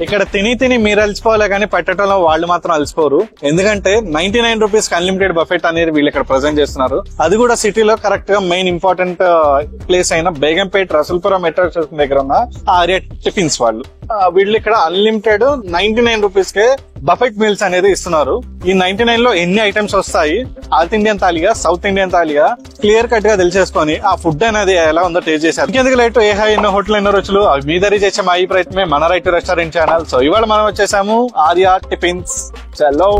ఇక్కడ తిని మీరు అలసిపోలే కానీ పెట్టడంలో వాళ్ళు మాత్రం అలసిపోరు. ఎందుకంటే 99 రూపీస్ అన్లిమిటెడ్ బఫెట్ అనేది వీళ్ళు ఇక్కడ ప్రెజెంట్ చేస్తున్నారు. అది కూడా సిటీలో కరెక్ట్ గా మెయిన్ ఇంపార్టెంట్ ప్లేస్ అయిన బేగంపేట్ రసూల్పురం మెట్రో స్టేషన్ దగ్గర ఉన్న ఆర్య టిఫిన్స్ వాళ్ళు వీళ్ళు ఇక్కడ అన్లిమిటెడ్ 99 రూపీస్ కే బఫెట్ మీల్స్ అనేది ఇస్తున్నారు. ఈ 99 లో ఎన్ని ఐటమ్స్ వస్తాయి, నార్త్ ఇండియన్ తాలిగా సౌత్ ఇండియన్ తాలిగా క్లియర్ కట్ గా తెలిసేసుకొని ఆ ఫుడ్ అనేది ఎలా ఉందో టేస్ట్ చేశారు. ఇంకెందుకు లేట్, ఏ హై ఎన్నో హోటల్ ఎన్నో రుచులు మీ దరి చేసే మా ఈ ప్రయత్నమే మన right to restaurant channel. So ఇవాళ మనం వచ్చేసాము ఆర్య టిఫిన్స్. చలో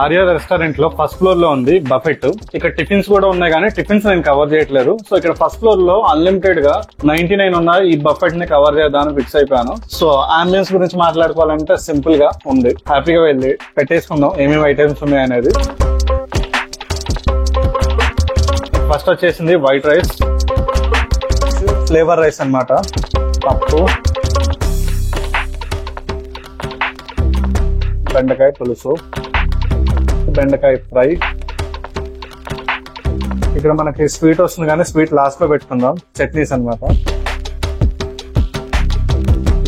ఆర్య రెస్టారెంట్ లో ఫస్ట్ ఫ్లోర్ లో ఉంది బఫెట్. ఇక్కడ టిఫిన్స్ కూడా ఉన్నాయి కానీ టిఫిన్స్ నేను కవర్ చేయట్లేదు. సో ఇక్కడ ఫస్ట్ ఫ్లోర్ లో అన్లిమిటెడ్ గా 99 ఉన్న ఈ బఫెట్ ని కవర్ చేద్దామని ఫిక్స్ అయిపోయాను. సో అంబియన్స్ గురించి మాట్లాడుకోవాలంటే సింపుల్ గా ఉంది. హ్యాపీగా వెళ్ళి పెట్టేసుకుందాం ఏమేమి ఐటమ్స్ ఉన్నాయి అనేది. ఫస్ట్ వచ్చేసింది వైట్ రైస్, ఫ్లేవర్ రైస్ అన్నమాట, పప్పు, బెండకాయ పులుసు, బెండకాయ ఫ్రై. ఇక్కడ మనకి స్వీట్ వస్తుంది కానీ స్వీట్ లాస్ట్ లో పెట్టుకుందాం. చట్నీస్ అన్నమాట.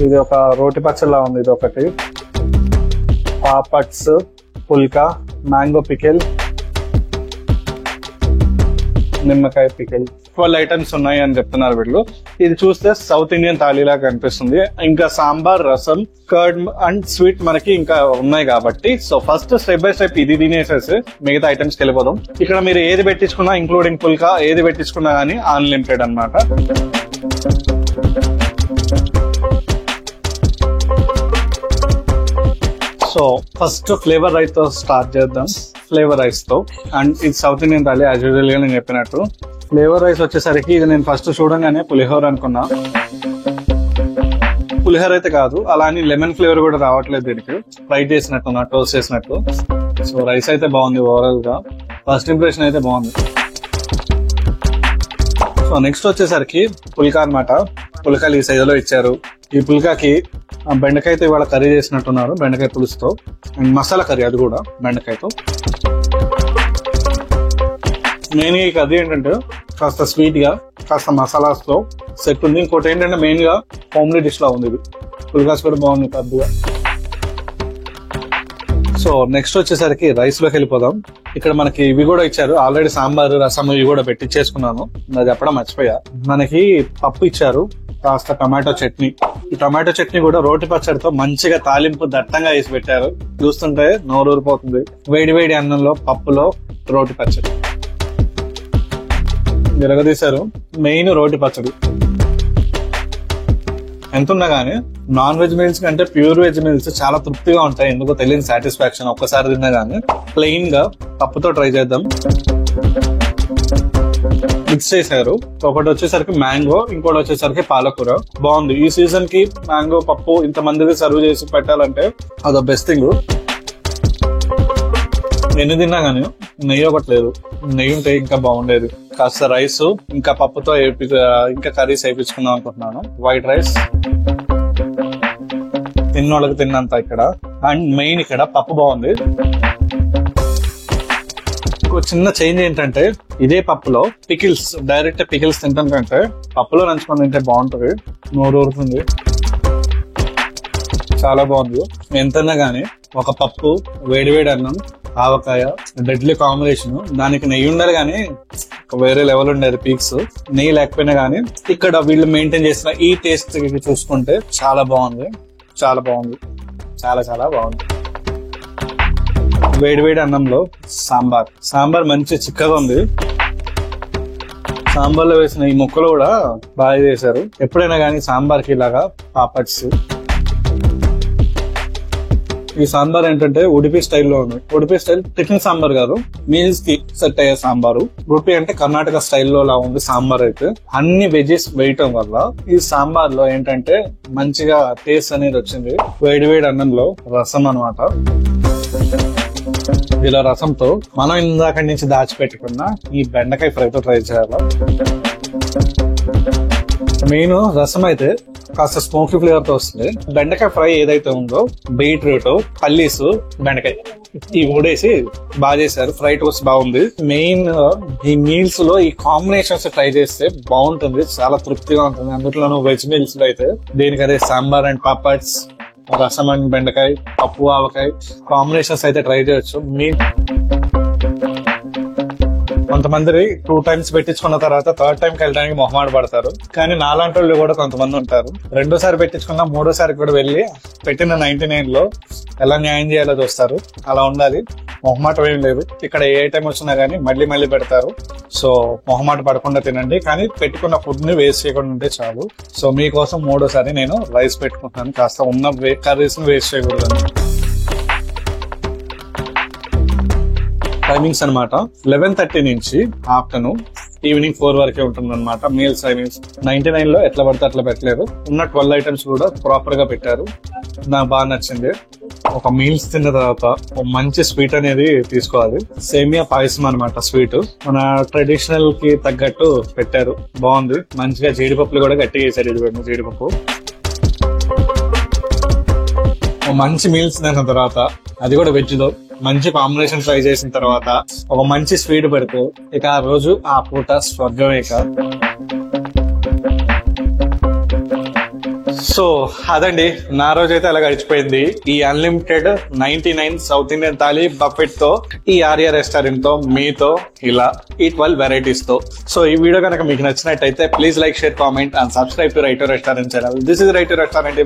ఇది ఒక రోటి పచ్చడిలా ఉంది. ఇది ఒకటి, పాపడ్స్, పుల్కా, మ్యాంగో పికిల్, నిమ్మకాయ పికిల్. 12 ఐటమ్స్ ఉన్నాయి అని చెప్తున్నారు వీళ్ళు. ఇది చూస్తే సౌత్ ఇండియన్ థాలీలా కనిపిస్తుంది. ఇంకా సాంబార్, రసం, కర్డ్ అండ్ స్వీట్ మనకి ఇంకా ఉన్నాయి కాబట్టి so first step by step ఇది తినేసేసి మిగతా ఐటమ్స్ కి వెళ్ళిపోదాం. ఇక్కడ మీరు ఏది పెట్టించుకున్నా ఇంక్లూడింగ్ పుల్కా ఏది పెట్టించుకున్నా గానీ అన్లిమిటెడ్ అన్నమాట. సో ఫస్ట్ ఫ్లేవర్ రైస్ తో స్టార్ట్ చేద్దాం. ఫ్లేవర్ రైస్ తో, అండ్ ఇది south Indian thali as usual గా నేను చెప్పినట్టు. ఫ్లేవర్ రైస్ వచ్చేసరికి ఇది నేను ఫస్ట్ చూడంగానే పులిహోర అనుకున్నా. పులిహోర అయితే కాదు, అలా అని లెమన్ ఫ్లేవర్ కూడా రావట్లేదు దీనికి. ఫ్రై చేసినట్టు, టోస్ట్ చేసినట్టు. సో రైస్ అయితే బాగుంది ఓవరాల్ గా. ఫస్ట్ ఇంప్రెషన్ అయితే బాగుంది. సో నెక్స్ట్ వచ్చేసరికి పుల్కా అనమాట. పుల్కాలు ఈ సైజులో ఇచ్చారు. ఈ పుల్కాకి బెండకాయతో ఇవాళ కర్రీ చేసినట్టున్నారు, బెండకాయ పులుసుతో. అండ్ మసాలా కర్రీ అది కూడా బెండకాయతో. మెయిన్ గా ఈ కర్రీ ఏంటంటే కాస్త స్వీట్ గా, కాస్త మసాలాస్ తో సెట్ ఉంది. ఇంకోటి ఏంటంటే మెయిన్ గా హోమ్లీ డిష్ లా ఉంది ఇది. పుల్కాస్ కూడా బాగుంది పెద్దగా. సో నెక్స్ట్ వచ్చేసరికి రైస్ లోకి వెళ్ళిపోదాం. ఇక్కడ మనకి ఇవి కూడా ఇచ్చారు ఆల్రెడీ, సాంబార్, రసం ఇవి కూడా పెట్టించేసుకున్నాను. అది చెప్పడం మర్చిపోయా. మనకి పప్పు ఇచ్చారు, కాస్త టమాటో చట్నీ. ఈ టమాటో చట్నీ కూడా రోటి పచ్చడితో మంచిగా తాలింపు దట్టంగా వేసి పెట్టారు. చూస్తుంటే నోరూరిపోతుంది. వేడి వేడి అన్నంలో పప్పులో రోటి పచ్చడి విరగదీశారు. మెయిన్ రోటి పచ్చడి. ఎంతున్నా గానీ నాన్ వెజ్ మీల్స్ కంటే ప్యూర్ వెజ్ మీల్స్ చాలా తృప్తిగా ఉంటాయి. ఎందుకో తెలియని సాటిస్ఫాక్షన్ ఒక్కసారి తిన్నా గానీ. ప్లెయిన్ గా పప్పుతో ట్రై చేద్దాం. మిక్స్ చేశారు. ఒకటి వచ్చేసరికి మ్యాంగో, ఇంకోటి వచ్చేసరికి పాలకూర. బాగుంది. ఈ సీజన్ కి మ్యాంగో పప్పు ఇంతమందికి సర్వ్ చేసి పెట్టాలంటే అదో బెస్ట్ థింగ్. ఎన్ని తిన్నా గానీ నెయ్యి ఒకటి లేదు. నెయ్యి ఉంటే ఇంకా బాగుండేది. కాస్త రైస్ ఇంకా పప్పుతో ఇంకా కర్రీస్ వేయించుకుందాం అనుకుంటున్నాను. వైట్ రైస్ తిన్నోళ్ళకి తిన్నంత ఇక్కడ. అండ్ మెయిన్ ఇక్కడ పప్పు బాగుంది. చిన్న చేంజ్ ఏంటంటే ఇదే పప్పులో పికిల్స్, డైరెక్ట్ పికిల్స్ తింటాం కంటే పప్పులో నంచుకొని తింటే బాగుంటుంది. నోరూరుతుంది. చాలా బాగుంది. ఎంతన్నా గానీ ఒక పప్పు, వేడివేడి అన్నం, ఆవకాయ డెడ్లీ కాంబినేషన్. దానికి నెయ్యి ఉండాలి కానీ వేరే లెవెల్ ఉండేది పీక్స్. నెయ్యి లేకపోయినా కానీ ఇక్కడ వీళ్ళు మెయింటైన్ చేసిన ఈ టేస్ట్ చూసుకుంటే చాలా బాగుంది. చాలా బాగుంది. చాలా చాలా బాగుంది. వేడివేడి అన్నంలో సాంబార్ మంచి చిక్కగా ఉంది. సాంబార్ లో వేసిన ఈ ముక్కలు కూడా బాగా చేశారు. ఎప్పుడైనా కానీ సాంబార్ కి ఇలాగా పాపడ్స్. ఈ సాంబార్ ఏంటంటే ఉడిపి స్టైల్లో ఉంది. ఉడిపి స్టైల్ టిఫిన్ సాంబార్ కాదు, మీల్స్ కి సెట్ అయ్యే సాంబారు. ఉడిపి అంటే కర్ణాటక స్టైల్లో లా ఉంది సాంబార్. అయితే అన్ని వెజెస్ వేయటం వల్ల ఈ సాంబార్ లో ఏంటంటే మంచిగా టేస్ట్ అనేది వచ్చింది. వేడి వేడి అన్నంలో రసం అన్నమాట. ఇలా రసంతో మనం ఇందాక నుంచి దాచిపెట్టుకున్న ఈ బెండకాయ ఫ్రైతో ట్రై చేయాలి. మెయిన్ రసం అయితే కాస్త స్మోకీ ఫ్లేవర్ తో వస్తుంది. బెండకాయ ఫ్రై ఏదైతే ఉందో బీట్రూట్, పల్లీస్, బెండకాయ ఈ మూడేసి బాగా చేశారు. ఫ్రై టోస్ట్ బాగుంది. మెయిన్ ఈ మీల్స్ లో ఈ కాంబినేషన్స్ ట్రై చేస్తే బాగుంటుంది, చాలా తృప్తిగా ఉంటుంది. అందులోనూ వెజ్ మీల్స్ లో అయితే దీనికి అదే సాంబార్ అండ్ పాపడ్స్, రసం అండ్ బెండకాయ, పప్పు ఆవకాయ కాంబినేషన్స్ అయితే ట్రై చేయొచ్చు. కొంతమంది 2 times పెట్టించుకున్న తర్వాత 3rd time కి వెళ్ళడానికి మొహమాట పడతారు. కానీ నాలాంటి వాళ్ళు కూడా కొంతమంది ఉంటారు, రెండోసారి పెట్టించుకున్నా మూడోసారి కూడా వెళ్ళి పెట్టిన 99 లో ఎలా న్యాయం చేయాలో చూస్తారు. అలా ఉండాలి, మొహమాటం ఏం లేదు. ఇక్కడ ఏ టైం వచ్చినా గానీ మళ్ళీ మళ్ళీ పెడతారు. సో మొహమాట పడకుండా తినండి, కానీ పెట్టుకున్న ఫుడ్ ని వేస్ట్ చేయకుండా ఉంటే చాలు. సో మీకోసం మూడోసారి నేను రైస్ పెట్టుకుంటాను, కాస్త ఉన్న కర్రీస్ ని వేస్ట్ చేయకూడదు. టైమింగ్స్ అనమాట 11:30 నుంచి ఆఫ్టర్నూన్ ఈవినింగ్ 4 వరకే ఉంటుంది అనమాట మీల్స్ టైమింగ్స్. 99 లో ఎట్లా పడితే అట్లా పెట్టలేదు, ఉన్న 12 items కూడా ప్రాపర్ గా పెట్టారు. నాకు బాగా నచ్చింది. ఒక మీల్స్ తిన్న తర్వాత ఒక మంచి స్వీట్ అనేది తీసుకోవాలి. సేమియా పాయసం అనమాట స్వీట్, మన ట్రెడిషనల్ కి తగ్గట్టు పెట్టారు, బాగుంది. మంచిగా జీడిపప్పులు కూడా గట్టిగా వేసారు. ఇది జీడిపప్పు. మంచి మీల్స్ తిన్న తర్వాత, అది కూడా వెజ్ లో మంచి కాంబినేషన్ ట్రై చేసిన తర్వాత ఒక మంచి స్వీట్ పెడితే ఇక ఆ రోజు ఆ పూట స్వర్గమే. సో అదండి నా రోజు అయితే అలా గడిచిపోయింది ఈ unlimited 99 South Indian thali buffet తో, ఈ ఆర్యా రెస్టారెంట్ తో, మీతో ఇలా ఈ 12 varieties తో. సో ఈ వీడియో కనుక మీకు నచ్చినట్టయితే please like, share, comment and subscribe to రైటో రెస్టారెంట్ ఛానల్. దిస్ ఇస్ రైటో రెస్టారెంట్.